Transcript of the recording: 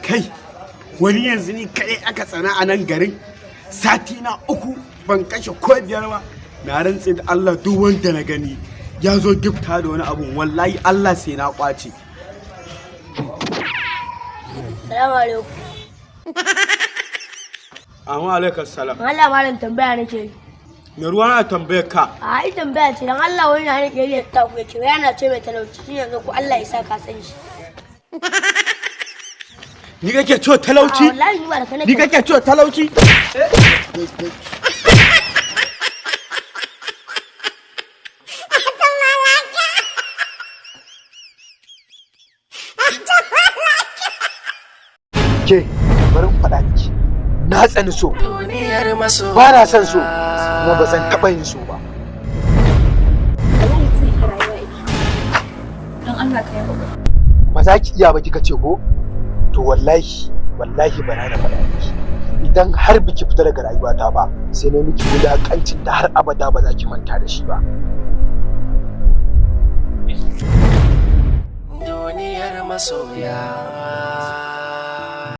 kai wani yanzu ni kaɗai aka tsana a nan garin sati na 3 ban kashe ko 5 ba. Na rantse da Allah duk wanda na gani ya zo gifta da wani abun wallahi Allah sai na kwace. Salamu alaikum. Amma alaikum salam. Allah malam tambaya nake yi. Me ruwa na tambayar ka? A yi tambaya ce dan Allah wani na nake yi ta ku ce yana ce mai talauci shi yanzu ku Allah ya sa ka san shi. Ni kake cewa talauci? Wallahi ni ba da kana. Ni kake cewa talauci? Ke bari in faɗa miki na tsani so ba na son so kuma ba zan taɓa yin so ba. Dan Allah ka yi hakuri. Ba za ki iya ba kika ce ko to wallahi ba na faɗa miki idan har biki fita daga rayuwata ba sai na miki wulakancin da har abada ba za ki manta da shi ba. Duniyar masoya